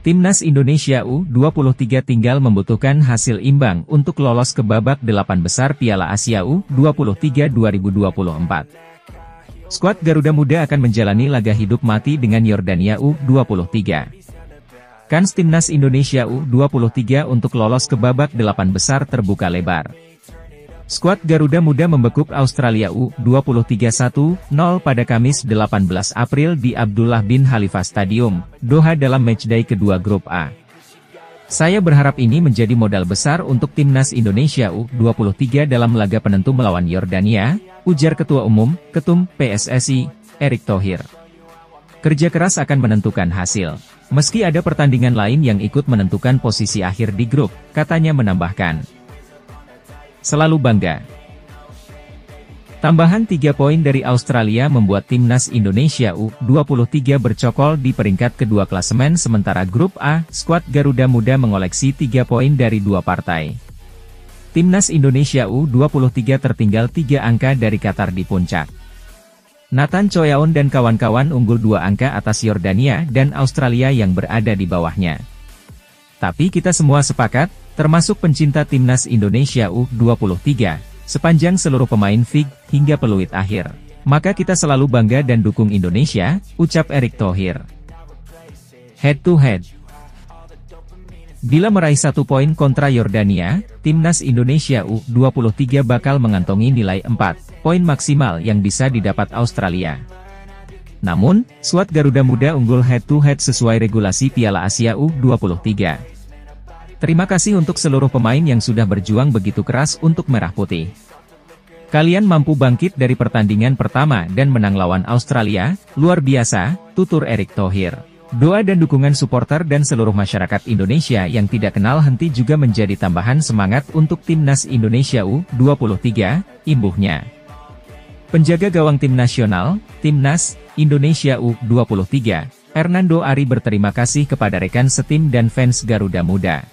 Timnas Indonesia U23 tinggal membutuhkan hasil imbang untuk lolos ke babak 8 besar Piala Asia U23 2024. Skuad Garuda Muda akan menjalani laga hidup mati dengan Yordania U23. Kans Timnas Indonesia U23 untuk lolos ke babak 8 besar terbuka lebar. Skuad Garuda Muda membekuk Australia U23 1-0 pada Kamis 18 April di Abdullah bin Khalifa Stadium, Doha dalam matchday kedua Grup A. Saya berharap ini menjadi modal besar untuk Timnas Indonesia U23 dalam laga penentu melawan Yordania, ujar Ketua Umum, Ketum PSSI, Erick Thohir. Kerja keras akan menentukan hasil. Meski ada pertandingan lain yang ikut menentukan posisi akhir di grup, katanya menambahkan. Selalu bangga. Tambahan 3 poin dari Australia membuat Timnas Indonesia U23 bercokol di peringkat kedua klasemen sementara Grup A, skuad Garuda Muda mengoleksi 3 poin dari 2 partai. Timnas Indonesia U23 tertinggal 3 angka dari Qatar di puncak. Nathan Choyaon dan kawan-kawan unggul 2 angka atas Yordania dan Australia yang berada di bawahnya. Tapi kita semua sepakat, termasuk pencinta Timnas Indonesia U23, sepanjang seluruh pemain FIG, hingga peluit akhir. Maka kita selalu bangga dan dukung Indonesia, ucap Erick Thohir. Head to head. Bila meraih 1 poin kontra Yordania, Timnas Indonesia U23 bakal mengantongi nilai 4 poin maksimal yang bisa didapat Australia. Namun, skuad Garuda Muda unggul head to head sesuai regulasi Piala Asia U23. Terima kasih untuk seluruh pemain yang sudah berjuang begitu keras untuk Merah Putih. Kalian mampu bangkit dari pertandingan pertama dan menang lawan Australia, luar biasa, tutur Erick Thohir. Doa dan dukungan supporter dan seluruh masyarakat Indonesia yang tidak kenal henti juga menjadi tambahan semangat untuk Timnas Indonesia U23, imbuhnya. Penjaga gawang tim nasional, Timnas Indonesia U23, Hernando Ari berterima kasih kepada rekan setim dan fans Garuda Muda.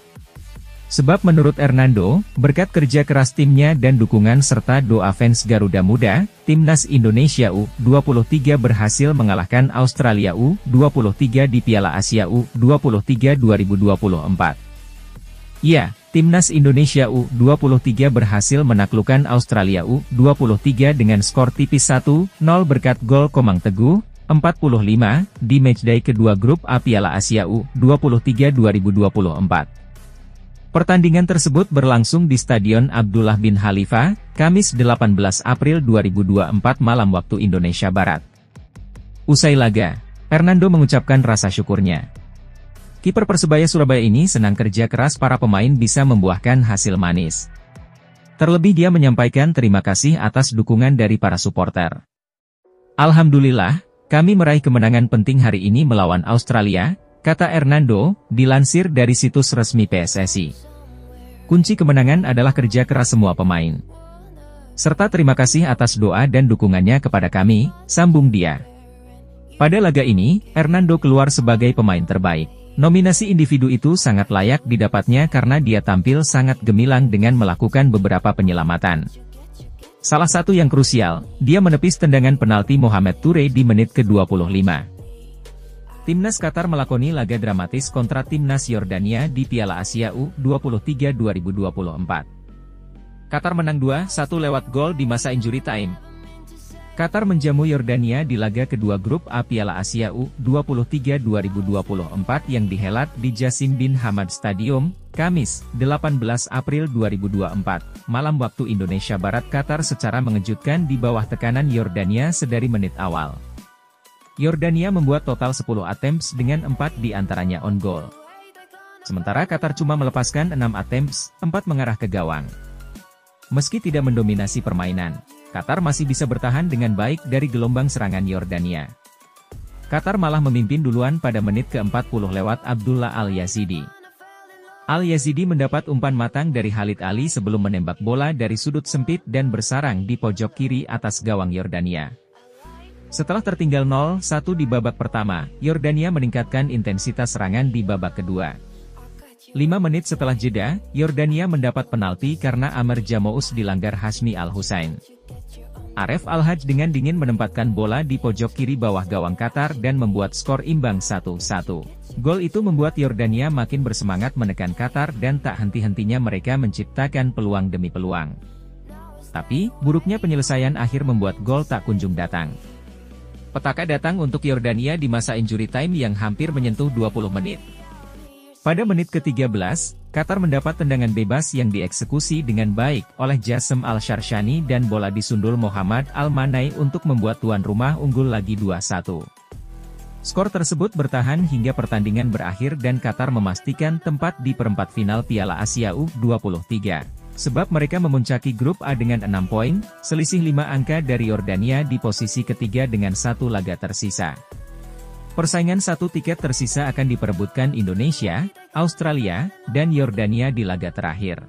Sebab menurut Hernando, berkat kerja keras timnya dan dukungan serta doa fans Garuda Muda, Timnas Indonesia U23 berhasil mengalahkan Australia U23 di Piala Asia U23 2024. Ya, Timnas Indonesia U23 berhasil menaklukkan Australia U23 dengan skor tipis 1-0 berkat gol Komang Teguh, 45, di matchday kedua Grup A Piala Asia U23 2024. Pertandingan tersebut berlangsung di Stadion Abdullah bin Khalifa, Kamis 18 April 2024 malam waktu Indonesia Barat. Usai laga, Hernando mengucapkan rasa syukurnya. Kiper Persebaya Surabaya ini senang kerja keras para pemain bisa membuahkan hasil manis. Terlebih dia menyampaikan terima kasih atas dukungan dari para supporter. Alhamdulillah, kami meraih kemenangan penting hari ini melawan Australia, kata Hernando, dilansir dari situs resmi PSSI. Kunci kemenangan adalah kerja keras semua pemain. Serta terima kasih atas doa dan dukungannya kepada kami, sambung dia. Pada laga ini, Hernando keluar sebagai pemain terbaik. Nominasi individu itu sangat layak didapatnya karena dia tampil sangat gemilang dengan melakukan beberapa penyelamatan. Salah satu yang krusial, dia menepis tendangan penalti Mohamed Toure di menit ke-25. Timnas Qatar melakoni laga dramatis kontra Timnas Yordania di Piala Asia U23 2024. Qatar menang 2-1 lewat gol di masa injury time. Qatar menjamu Yordania di laga kedua Grup A Piala Asia U23 2024 yang dihelat di Jassim bin Hamad Stadium, Kamis, 18 April 2024, malam waktu Indonesia Barat. Qatar secara mengejutkan di bawah tekanan Yordania sedari menit awal. Yordania membuat total 10 attempts dengan 4 diantaranya on goal. Sementara Qatar cuma melepaskan 6 attempts, 4 mengarah ke gawang. Meski tidak mendominasi permainan, Qatar masih bisa bertahan dengan baik dari gelombang serangan Yordania. Qatar malah memimpin duluan pada menit ke-40 lewat Abdullah Al-Yazidi. Al-Yazidi mendapat umpan matang dari Khalid Ali sebelum menembak bola dari sudut sempit dan bersarang di pojok kiri atas gawang Yordania. Setelah tertinggal 0-1 di babak pertama, Yordania meningkatkan intensitas serangan di babak kedua. 5 menit setelah jeda, Yordania mendapat penalti karena Amer Jamous dilanggar Hasmi Al-Husain. Aref Al-Haj dengan dingin menempatkan bola di pojok kiri bawah gawang Qatar dan membuat skor imbang 1-1. Gol itu membuat Yordania makin bersemangat menekan Qatar dan tak henti-hentinya mereka menciptakan peluang demi peluang. Tapi, buruknya penyelesaian akhir membuat gol tak kunjung datang. Petaka datang untuk Yordania di masa injury time yang hampir menyentuh 20 menit. Pada menit ke-13, Qatar mendapat tendangan bebas yang dieksekusi dengan baik oleh Jasem Al-Sharshani dan bola disundul Mohamed Al-Manai untuk membuat tuan rumah unggul lagi 2-1. Skor tersebut bertahan hingga pertandingan berakhir dan Qatar memastikan tempat di perempat final Piala Asia U23. Sebab mereka memuncaki grup A dengan 6 poin, selisih 5 angka dari Yordania di posisi ketiga dengan 1 laga tersisa. Persaingan 1 tiket tersisa akan diperebutkan Indonesia, Australia, dan Yordania di laga terakhir.